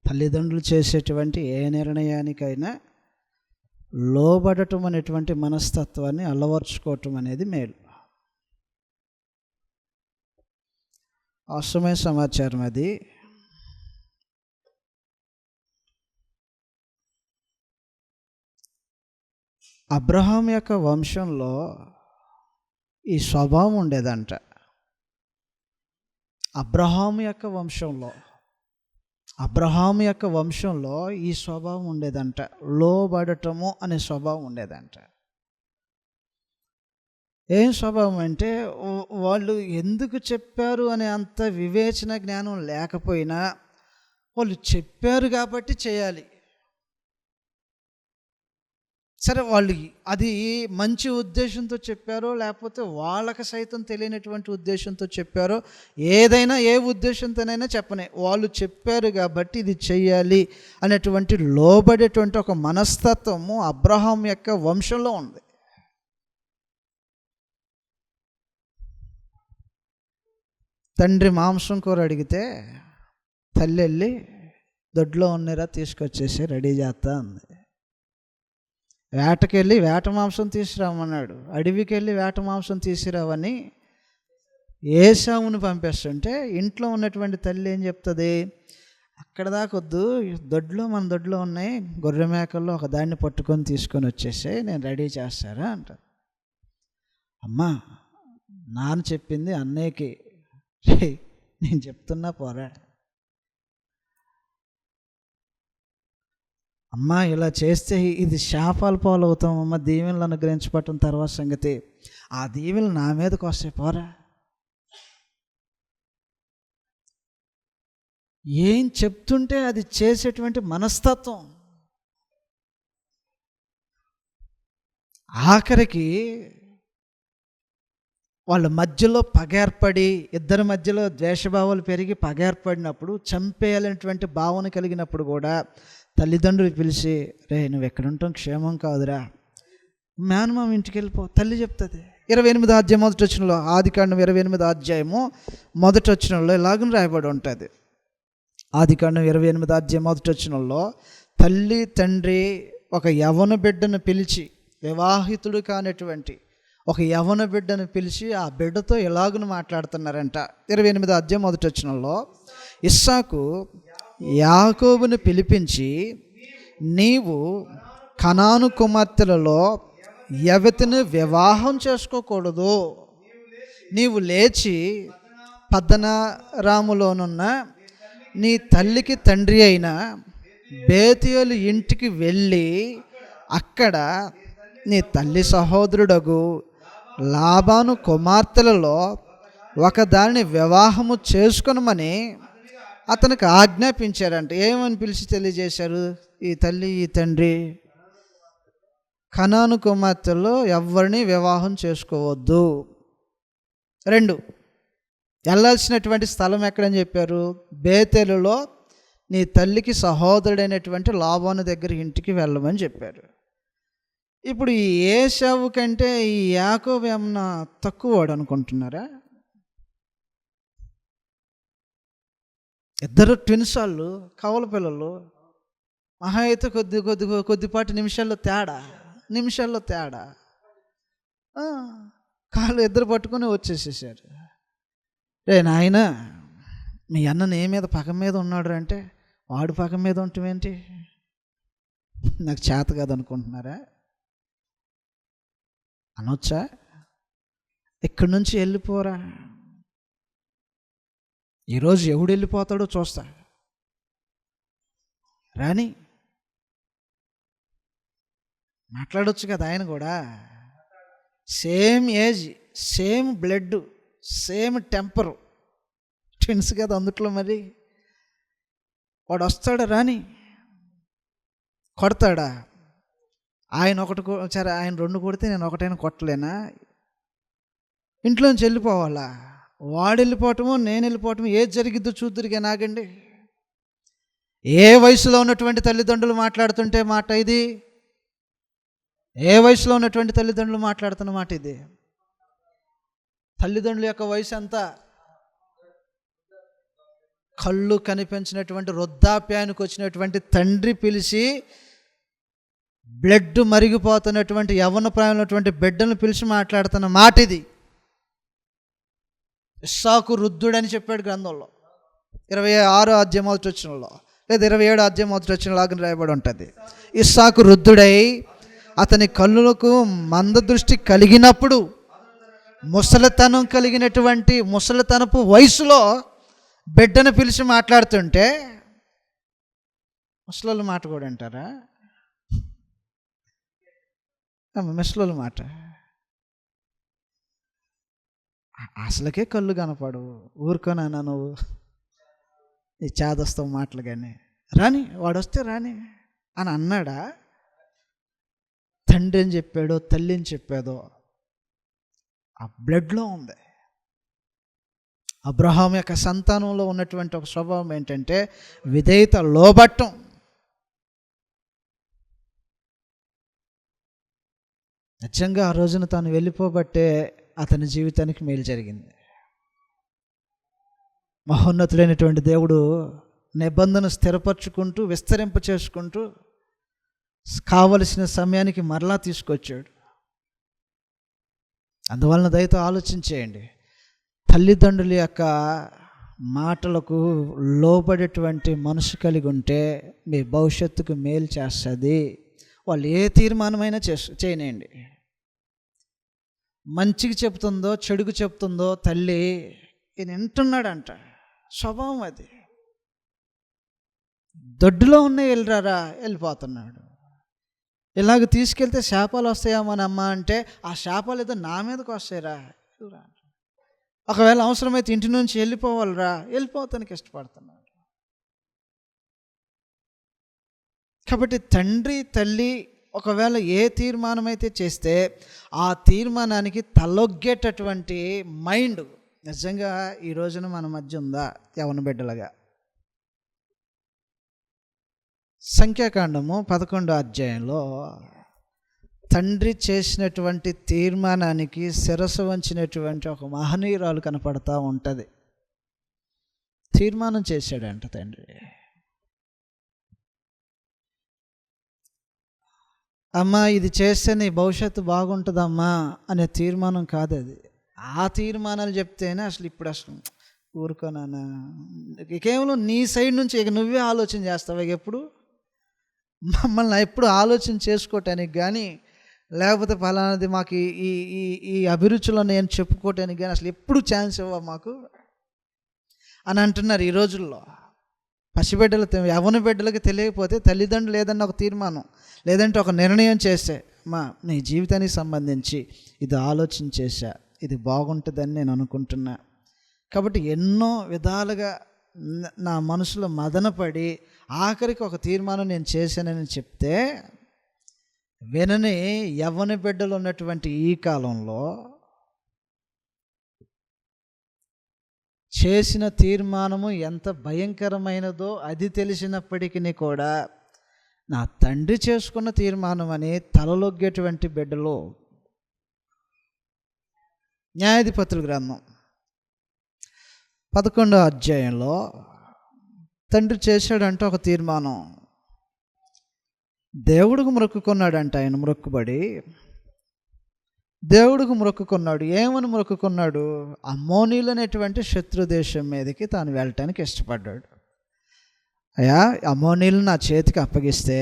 తల్లిదండ్రులు చేసేటువంటి ఏ నిర్ణయానికైనా లోబడటం అనేటువంటి మనస్తత్వాన్ని అలవర్చుకోవటం అనేది మేలు. అవసరమైన సమాచారం అది. అబ్రహాం యొక్క వంశంలో ఈ స్వభావం ఉండేదంట. అబ్రహాం యొక్క వంశంలో ఈ స్వభావం ఉండేదంట. లోబడటము అనే స్వభావం ఉండేదంట. ఏం స్వభావం అంటే, వాళ్ళు ఎందుకు చెప్పారు అనే అంత వివేచన జ్ఞానం లేకపోయినా వాళ్ళు చెప్పారు కాబట్టి చేయాలి. సరే, వాళ్ళు అది మంచి ఉద్దేశంతో చెప్పారో లేకపోతే వాళ్ళకి సైతం తెలియనటువంటి ఉద్దేశంతో చెప్పారో, ఏదైనా ఏ ఉద్దేశంతోనైనా చెప్పనే, వాళ్ళు చెప్పారు కాబట్టి ఇది చెయ్యాలి అనేటువంటి లోబడేటువంటి ఒక మనస్తత్వము అబ్రహాం యొక్క వంశంలో ఉంది. తండ్రి మాంసం కూర అడిగితే తల్లి వెళ్ళి దొడ్లో ఉన్నరా తీసుకొచ్చేసి రెడీ చేస్తా అంది. వేటకెళ్ళి వేట మాంసం తీసుకురామన్నాడు. అడవికి వెళ్ళి వేట మాంసం తీసుకురావని ఏసావుని పంపిస్తుంటే ఇంట్లో ఉన్నటువంటి తల్లి ఏం చెప్తుంది, అక్కడ దాకా వద్దు, మన దొడ్లో ఉన్నాయి గొర్రె మేకల్లో ఒక దాన్ని పట్టుకొని తీసుకొని వచ్చేసి నేను రెడీ చేస్తారా అంట. అమ్మా, నాన్న చెప్పింది అన్నయ్యకి, నేను చెప్తున్నా పోరా. అమ్మా, ఇలా చేస్తే ఇది శాపాలు పాలవుతాం అమ్మ, దీవెనలు అనుగ్రహించబడటం తర్వాత సంగతి. ఆ దీవెనలు నా మీదకి వస్తాయి పోరా. ఏం చెప్తుంటే అది చేసేటువంటి మనస్తత్వం. ఆఖరికి వాళ్ళ మధ్యలో పగేర్పడి, ఇద్దరి మధ్యలో ద్వేషభావాలు పెరిగి పగేర్పడినప్పుడు, చంపేయాలనేటువంటి భావన కలిగినప్పుడు కూడా తల్లిదండ్రులు పిలిచి, రే నువ్వు ఎక్కడుంటాం క్షేమం కాదురా, మేనమామ ఇంటికి వెళ్ళిపో, తల్లి చెప్తుంది. 28వ అధ్యాయం మొదటి వచనంలో, ఆదికాండం 28వ అధ్యాయము మొదటి వచనంలో ఇలాగని రాయబడి ఉంటుంది. ఆదికాండం 28వ అధ్యాయం మొదటి వచనంలో తల్లి తండ్రి ఒక యవ్వన బిడ్డను పిలిచి, వివాహితుడు కానటువంటి ఒక యవ్వన బిడ్డను పిలిచి ఆ బిడ్డతో ఎలాగును మాట్లాడుతున్నారంట. 28వ అధ్యాయం మొదటి వచనంలో, ఇస్సాకు యాకోబును పిలిపించి, నీవు కనాను కుమార్తెలలో ఎవతిని వివాహం చేసుకోకూడదు, నీవు లేచి పద్దనరాములోనున్న నీ తల్లికి తండ్రి అయిన బేతేలు ఇంటికి వెళ్ళి అక్కడ నీ తల్లి సహోదరుడగు లాబాను కుమార్తెలలో ఒకదానిని వివాహము చేసుకొనమని అతనికి ఆజ్ఞాపించారంట. ఏమని పిలిచి తెలియజేశారు? ఈ తల్లి ఈ తండ్రి కనాను కుమార్తెల్లో ఎవరిని వివాహం చేసుకోవద్దు. 2, వెళ్ళాల్సినటువంటి స్థలం ఎక్కడని చెప్పారు? బేతేలులో నీ తల్లికి సహోదరుడైనటువంటి లాబాను దగ్గర ఇంటికి వెళ్ళమని చెప్పారు. ఇప్పుడు ఈ ఏశావు కంటే ఈ యాకోబు ఏమన్నా తక్కువవాడు అనుకుంటున్నారా? ఇద్దరు ట్విన్స్ వాళ్ళు, కవల పిల్లలు. మహా అయితే కొద్దిపాటి నిమిషాల్లో తేడా కాళ్ళు ఇద్దరు పట్టుకొని వచ్చేసేసారు. రే నాయన, మీ అన్న నీ మీద పగ మీద ఉన్నాడు అంటే వాడు పగ మీద ఉంటామేంటి? నాకు చేత కాదు అనుకుంటున్నారా? అనొచ్చా? ఇక్కడి నుంచి వెళ్ళిపోరా. ఈరోజు ఎవడు వెళ్ళిపోతాడో చూస్తా, రాని మాట్లాడొచ్చు కదా. ఆయన కూడా same age, same blood, same temper, twins కదా అందుట్లో. మరి వాడు వస్తాడా? రాని కొడతాడా? ఆయన ఒకటి సరే, ఆయన 2 కొడితే నేను ఒకటైనా కొట్టలేనా? ఇంట్లోంచి వెళ్ళిపోవాలా? వాడు వెళ్ళిపోవటము నేను వెళ్ళిపోవటము ఏది జరిగిద్దో చూద్దురిగా నాగండి. ఏ వయసులో ఉన్నటువంటి తల్లిదండ్రులు మాట్లాడుతుంటే మాట ఇది? ఏ వయసులో ఉన్నటువంటి తల్లిదండ్రులు మాట్లాడుతున్న మాట ఇది? తల్లిదండ్రుల యొక్క వయసు ఎంత? కళ్ళు కనిపించినటువంటి వృద్ధాప్యానికి వచ్చినటువంటి తండ్రి పిలిచి, బ్లడ్ మరిగిపోతున్నటువంటి యవ్వన ప్రాయమైనటువంటి బిడ్డను పిలిచి మాట్లాడుతున్న మాట ఇది. ఇస్సాకు వృద్ధుడని చెప్పాడు గ్రంథంలో. 26వ అధ్యాయం 1వ వచనంలో, లేదా 27వ అధ్యాయం 1వ వచనంలో రాయబడి ఉంటుంది. ఇస్సాకు వృద్ధుడై అతని కళ్ళులకు మందదృష్టి కలిగినప్పుడు, ముసలితనం కలిగినటువంటి ముసలితనపు వయసులో బిడ్డను పిలిచి మాట్లాడుతుంటే, ముసలోళ్ళ మాట కూడా అంటారా? ముసలోళ్ళ మాట అసలుకే కళ్ళు కనపడు, ఊరుకోనా నువ్వు నీ చేదస్తావు మాటలు, కానీ రాని వాడు వస్తే రాని అని అన్నాడా? తండ్రి అని చెప్పాడో తల్లి అని చెప్పాదో ఆ బ్లడ్లో ఉంది. అబ్రహాం యొక్క సంతానంలో ఉన్నటువంటి ఒక స్వభావం ఏంటంటే విధేయత, లోబట్టం. నిజంగా ఆ రోజున తాను వెళ్ళిపోబట్టే అతని జీవితానికి మేలు జరిగింది. మహోన్నతుడైనటువంటి దేవుడు నిబంధన స్థిరపరచుకుంటూ విస్తరింప చేసుకుంటూ కావలసిన సమయానికి మరలా తీసుకొచ్చాడు. అందువలన దయతో ఆలోచించేయండి. తల్లిదండ్రుల యొక్క మాటలకు లోబడేటువంటి మనసు కలిగి ఉంటే మీ భవిష్యత్తుకు మేలు చేస్తుంది. వాళ్ళు ఏ తీర్మానమైనా చేయనండి. మంచికి చెప్తుందో చెడుకు చెప్తుందో తల్లి ఈయన వింటున్నాడంట, స్వభావం అది. దొడ్డులో ఉన్న వెళ్ళరారా, వెళ్ళిపోతున్నాడు. ఇలాగ తీసుకెళ్తే శాపాలు వస్తాయా మన అమ్మ అంటే, ఆ శాపాలు ఏదో నా మీదకి వస్తాయిరా. ఒకవేళ అవసరమైతే ఇంటి నుంచి వెళ్ళిపోవాలిరా, వెళ్ళిపోతానికి ఇష్టపడుతున్నాడు. కాబట్టి తండ్రి తల్లి ఒకవేళ ఏ తీర్మానం అయితే చేస్తే ఆ తీర్మానానికి తలొగ్గేటటువంటి మైండ్ నిజంగా ఈ రోజున మన మధ్య ఉందా? యవ్వన బిడ్డలుగా సంఖ్యాకాండము 11వ అధ్యాయంలో తండ్రి చేసినటువంటి తీర్మానానికి శిరస్సు వంచినటువంటి ఒక మహనీయురాలు కనపడతా ఉంటుంది. తీర్మానం చేశాడంట తండ్రి. అమ్మా ఇది చేస్తే నీ భవిష్యత్తు బాగుంటుందమ్మా అనే తీర్మానం కాదు అది. ఆ తీర్మానాలు చెప్తేనే అసలు ఊరుకోనానా, కేవలం నీ సైడ్ నుంచి ఇక నువ్వే ఆలోచన చేస్తావు. ఇక ఎప్పుడు మమ్మల్ని ఎప్పుడు ఆలోచన చేసుకోవటానికి కానీ, లేకపోతే ఫలానాది మాకు ఈ ఈ ఈ అభిరుచిలో నేను చెప్పుకోవటానికి కానీ అసలు ఎప్పుడు ఛాన్స్ ఇవ్వ మాకు అని అంటున్నారు ఈ రోజుల్లో. పసిబిడ్డలు, యవ్వన బిడ్డలకి తెలియకపోతే తల్లిదండ్రులు ఏదన్నా ఒక తీర్మానం లేదంటే ఒక నిర్ణయం చేస్తే, మా నీ జీవితానికి సంబంధించి ఇది ఆలోచన చేశా, ఇది బాగుంటుందని నేను అనుకుంటున్నా, కాబట్టి ఎన్నో విధాలుగా నా మనసులో మదనపడి ఆఖరికి ఒక తీర్మానం నేను చేశానని చెప్తే వినని యవ్వన బిడ్డలు ఉన్నటువంటి ఈ కాలంలో చేసిన తీర్మానము ఎంత భయంకరమైనదో అది తెలిసినప్పటికీ కూడా నా తండ్రి చేసుకున్న తీర్మానం అని తలలొగ్గేటువంటి బిడ్డలు. న్యాయాధిపతుల గ్రంథం 11వ అధ్యాయంలో తండ్రి చేశాడంట ఒక తీర్మానం. దేవుడికి మొక్కుకున్నాడంట. ఆయన మొక్కుబడి దేవుడికి మొక్కుకున్నాడు. ఏమని మొక్కుకున్నాడు? అమ్మోనీలు అనేటువంటి శత్రు దేశం మీదకి తాను వెళ్ళటానికి ఇష్టపడ్డాడు. అయ్యా, అమ్మోనీలు నా చేతికి అప్పగిస్తే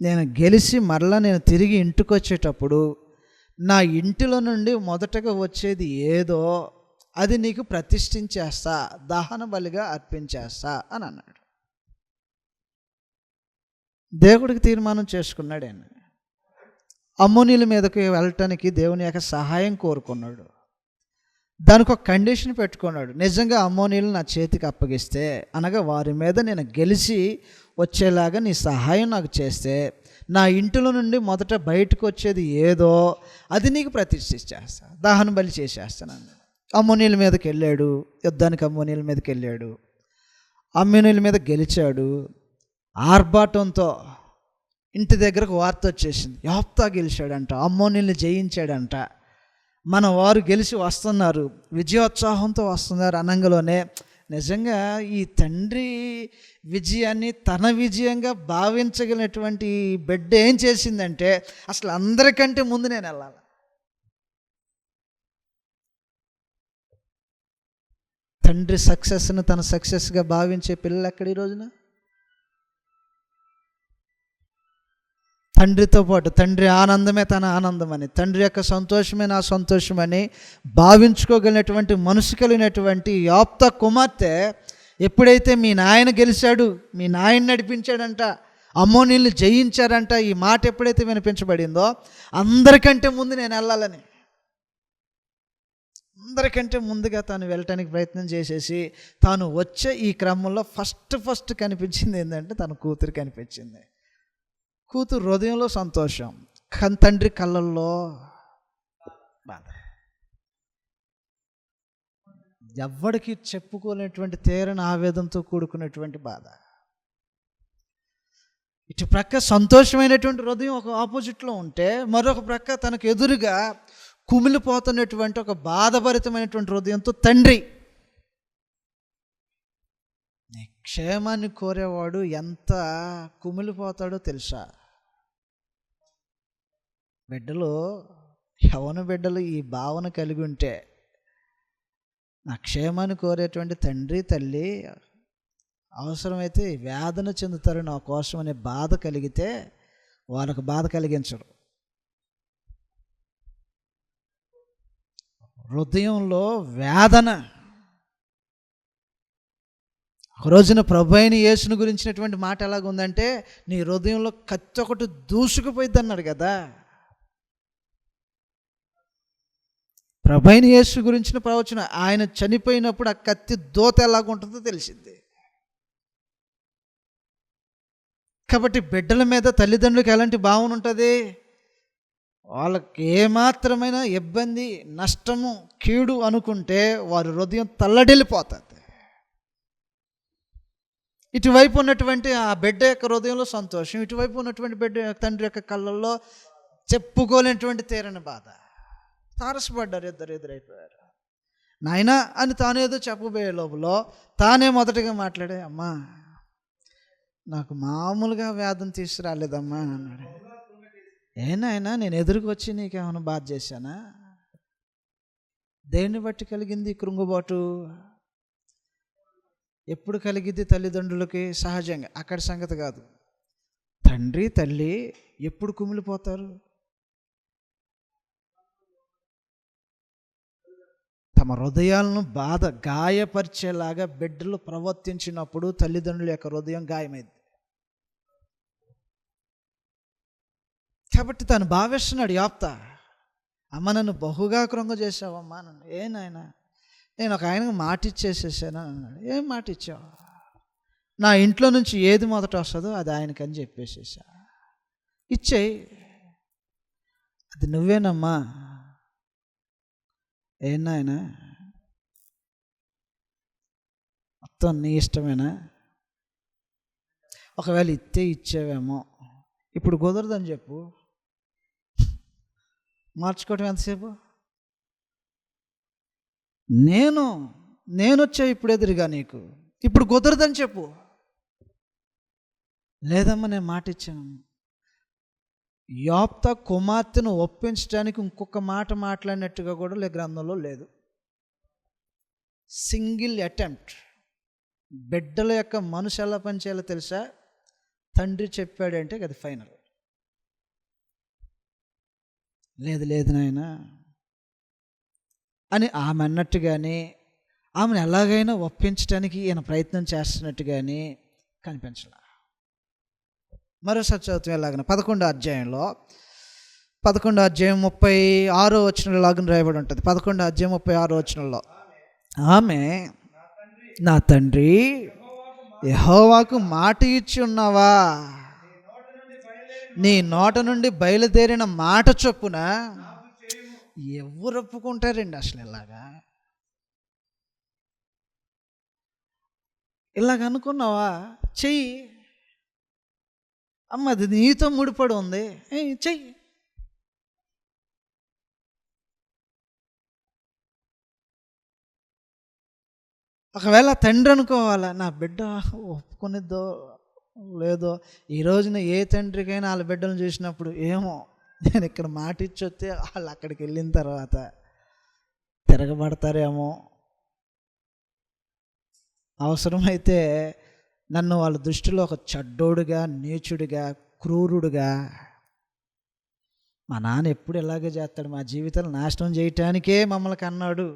నేను గెలిచి మరలా నేను తిరిగి ఇంటికి వచ్చేటప్పుడు నా ఇంటిలో నుండి మొదటగా వచ్చేది ఏదో అది నీకు ప్రతిష్ఠించేస్తా, దహన బలిగా అర్పించేస్తా అని అన్నాడు. దేవుడికి తీర్మానం చేసుకున్నాడు. ఆయన అమ్మోనీల మీదకి వెళ్ళటానికి దేవుని యొక్క సహాయం కోరుకున్నాడు. దానికి ఒక కండిషన్ పెట్టుకున్నాడు. నిజంగా అమ్మోనీలు నా చేతికి అప్పగిస్తే, అనగా వారి మీద నేను గెలిచి వచ్చేలాగా నీ సహాయం నాకు చేస్తే నా ఇంటిలో నుండి మొదట బయటకు వచ్చేది ఏదో అది నీకు ప్రతిష్ఠించేస్తా, దహన బలి చేసేస్తాను. అమ్మోనీల మీదకి వెళ్ళాడు. యుద్ధానికి అమ్మోనీల మీదకి వెళ్ళాడు. అమ్మోనీల మీద గెలిచాడు. ఆర్భాటంతో ఇంటి దగ్గరకు వార్త వచ్చేసింది, యోప్తా గెలిచాడంట, అమ్మోనీల్ని జయించాడంట, మన వారు గెలిచి వస్తున్నారు, విజయోత్సాహంతో వస్తున్నారు. అనంగలోనే నిజంగా ఈ తండ్రి విజయాన్ని తన విజయంగా భావించగలిగినటువంటి ఈ బిడ్డ ఏం చేసిందంటే, అసలు అందరికంటే ముందు నేను వెళ్ళాలి. తండ్రి సక్సెస్ను తన సక్సెస్గా భావించే పిల్లలు ఎక్కడ ఈ రోజున? తండ్రితో పాటు తండ్రి ఆనందమే తన ఆనందమని, తండ్రి యొక్క సంతోషమే నా సంతోషమని భావించుకోగలిగినటువంటి మనసు కలిగినటువంటి యోప్త కుమార్తె ఎప్పుడైతే మీ నాయన గెలిచాడు, మీ నాయన నడిపించాడంట, అమ్మోనీల్ని జయించారంట, ఈ మాట ఎప్పుడైతే వినిపించబడిందో అందరికంటే ముందు నేను వెళ్ళాలని, అందరికంటే ముందుగా తాను వెళ్ళటానికి ప్రయత్నం చేసేసి తాను వచ్చే ఈ క్రమంలో ఫస్ట్ కనిపించింది ఏంటంటే తన కూతురు కనిపించింది. కూతురు హృదయంలో సంతోషం, తండ్రి కళ్ళల్లో బాధ. ఎవ్వడికి చెప్పుకోలేనటువంటి తీరని ఆవేదనతో కూడుకున్నటువంటి బాధ. ఇటు ప్రక్క సంతోషమైనటువంటి హృదయం ఒక ఆపోజిట్లో ఉంటే, మరొక ప్రక్క తనకు ఎదురుగా కుమిలిపోతున్నటువంటి ఒక బాధభరితమైనటువంటి హృదయంతో తండ్రి. నీ క్షేమాన్ని కోరేవాడు ఎంత కుమిలిపోతాడో తెలుసా? బిడ్డలు, యవ్వన బిడ్డలు ఈ భావన కలిగి ఉంటే, నా క్షేమాన్ని కోరేటువంటి తండ్రి తల్లి అవసరమైతే వేదన చెందుతారు నా కోసం అనే బాధ కలిగితే వాళ్ళకు బాధ కలిగించరు. హృదయంలో వేదన. ఒక రోజున ప్రభువైన యేసుని గురించినటువంటి మాట ఎలాగుందంటే, నీ హృదయంలో కత్తి ఒకటి దూసుకుపోయిద్ది అన్నాడు కదా. ప్రభువైన యేసు గురించిన ప్రవచనం, ఆయన చనిపోయినప్పుడు ఆ కత్తి దోత ఎలాగుంటుందో తెలిసింది. కాబట్టి బిడ్డల మీద తల్లిదండ్రులకు ఎలాంటి భావన ఉంటుంది? వాళ్ళకి ఏమాత్రమైన ఇబ్బంది, నష్టము, కీడు అనుకుంటే వారి హృదయం తల్లడిల్లిపోతుంది. ఇటువైపు ఉన్నటువంటి ఆ బిడ్డ యొక్క హృదయంలో సంతోషం, ఇటువైపు ఉన్నటువంటి బిడ్డ తండ్రి యొక్క కళ్ళల్లో చెప్పుకోలేనటువంటి తీరని బాధ. తారసపడ్డారు, ఇద్దరు ఎదురైపోయారు. నాయనా అని తాను ఏదో చెప్పబోయే లోపల తానే మొదటగా మాట్లాడే, అమ్మా నాకు మామూలుగా వేదన తీసుకురాలేదమ్మా అన్నాడు. ఏనాయనా నేను ఎదురుకు వచ్చి నీకేమైనా బాధ చేశానా? దేన్ని బట్టి కలిగింది కృంగుబాటు? ఎప్పుడు కలిగిద్ది తల్లిదండ్రులకి? సహజంగా, అక్కడ సంగతి కాదు. తండ్రి తల్లి ఎప్పుడు కుమిలిపోతారు? తమ హృదయాలను బాధ గాయపరిచేలాగా బిడ్డలు ప్రవర్తించినప్పుడు తల్లిదండ్రుల యొక్క హృదయం గాయమైంది. కాబట్టి తను భావిస్తున్నాడు యోప్త, అమ్మ నన్ను బహుగా కృంగ చేసావమ్మా నన్ను. ఏ నాయనా నేను ఒక ఆయనకు మాట ఇచ్చేసేసాను అన్నాడు. ఏం మాట ఇచ్చావు? నా ఇంట్లో నుంచి ఏది మొదట వస్తుందో అది ఆయనకని చెప్పేసేసా. ఇచ్చేయి, అది నువ్వేనమ్మా. ఏం నాయనా మొత్తం నీ ఇష్టమేనా? ఒకవేళ ఇచ్చేవేమో, ఇప్పుడు కుదరదని చెప్పు. మార్చుకోవటం ఎంతసేపు? నేను వచ్చా ఇప్పుడు ఎదురుగా నీకు, ఇప్పుడు కుదరదని చెప్పు. లేదమ్మా నేను మాట ఇచ్చాను. యోప్త కుమార్తెను ఒప్పించడానికి ఇంకొక మాట మాట్లాడినట్టుగా కూడా గ్రంథంలో లేదు. Single attempt. బిడ్డల యొక్క మనసు ఎలా పనిచేయాలో తెలుసా? తండ్రి చెప్పాడంటే అది ఫైనల్. లేదు నాయన అని ఆమె అన్నట్టుగానే, ఆమెను ఎలాగైనా ఒప్పించడానికి ఈయన ప్రయత్నం చేస్తున్నట్టుగానే కనిపించాల. మరోసారి చదువుతూ ఎలాగన 11వ అధ్యాయంలో 36వ వచనంలో లాగా రాయబడి ఉంటుంది. 11వ అధ్యాయం 36వ వచనంలో, ఆమె నా తండ్రి యెహోవాకు మాట ఇచ్చి ఉన్నావా, నీ నోట నుండి బయలుదేరిన మాట చొప్పున. ఎవరు ఒప్పుకుంటారండి అసలు ఇలాగ అనుకున్నావా? చెయ్యి అమ్మ, అది నీతో ముడిపడి ఉంది, చెయ్యి. ఒకవేళ తండ్రి అనుకోవాలా, నా బిడ్డ ఒప్పుకునిద్దో లేదో. ఈ రోజున ఏ తండ్రికైనా వాళ్ళ బిడ్డను చూసినప్పుడు ఏమో, నేను ఇక్కడ మాట ఇచ్చొస్తే వాళ్ళు అక్కడికి వెళ్ళిన తర్వాత తిరగబడతారేమో, అవసరమైతే నన్ను వాళ్ళ దృష్టిలో ఒక చెడ్డోడుగా, నీచుడిగా, క్రూరుడుగా, మా నాన్న ఎప్పుడు ఇలాగే చేస్తాడు, మా జీవితాలు నాశనం చేయటానికే మమ్మల్ని కన్నాడు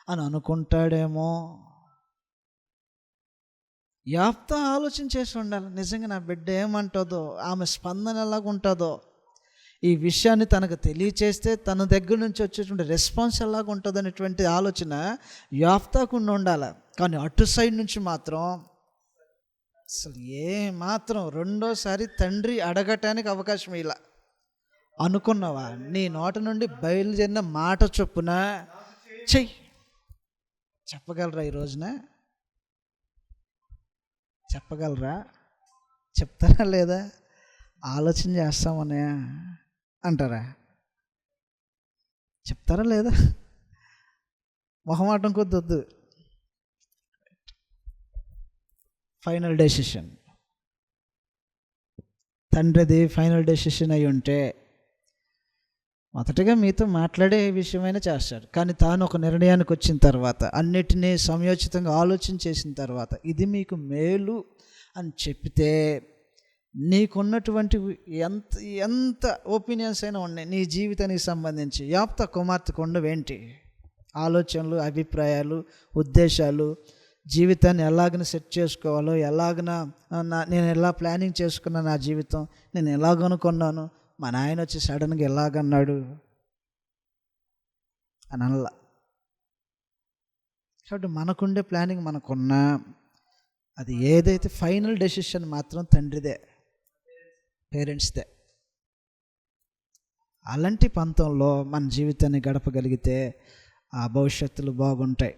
అని అనుకుంటాడేమో. యాప్తా ఆలోచన చేసి ఉండాలి, నిజంగా నా బిడ్డ ఏమంటుందో, ఆమె స్పందన ఎలాగుంటుందో, ఈ విషయాన్ని తనకు తెలియచేస్తే తన దగ్గర నుంచి వచ్చేటువంటి రెస్పాన్స్ ఎలాగ ఉంటుంది అనేటువంటి ఆలోచన యాఫ్తాకుండా ఉండాలి. కానీ అటు సైడ్ నుంచి మాత్రం అసలు మాత్రం రెండోసారి తండ్రి అడగటానికి అవకాశం ఇలా. అనుకున్నావా, నీ నోట నుండి బయలుదేరిన మాట చొప్పున చెయ్యి. చెప్పగలరా ఈ రోజున? చెప్పగలరా? చెప్తారా లేదా? ఆలోచన చేస్తామనే అంటారా? చెప్తారా లేదా? మొహమాటం కొద్దొద్దు. ఫైనల్ డెసిషన్ తండ్రిది ఫైనల్ డెసిషన్ అయి ఉంటే మొదటగా మీతో మాట్లాడే విషయమైనా చేస్తాడు. కానీ తాను ఒక నిర్ణయానికి వచ్చిన తర్వాత, అన్నిటినీ సమయోచితంగా ఆలోచన చేసిన తర్వాత, ఇది మీకు మేలు అని చెప్తే, నీకున్నటువంటి ఎంత ఒపీనియన్స్ అయినా ఉన్నాయి నీ జీవితానికి సంబంధించి, యాప్తా కుమార్తెకు ఉండవేంటి? ఆలోచనలు, అభిప్రాయాలు, ఉద్దేశాలు, జీవితాన్ని ఎలాగన సెట్ చేసుకోవాలో, ఎలాగన నేను ఎలా ప్లానింగ్ చేసుకున్నా నా జీవితం, నేను ఎలాగనుకున్నాను, మా నాయన వచ్చి సడన్గా ఎలాగన్నాడు అని అనలా. కాబట్టి మనకుండే ప్లానింగ్ మనకున్నా, అది ఏదైతే ఫైనల్ డెసిషన్ మాత్రం తండ్రిదే, పేరెంట్స్దే. అలాంటి పంతంలో మన జీవితాన్ని గడపగలిగితే ఆ భవిష్యత్తులు బాగుంటాయి.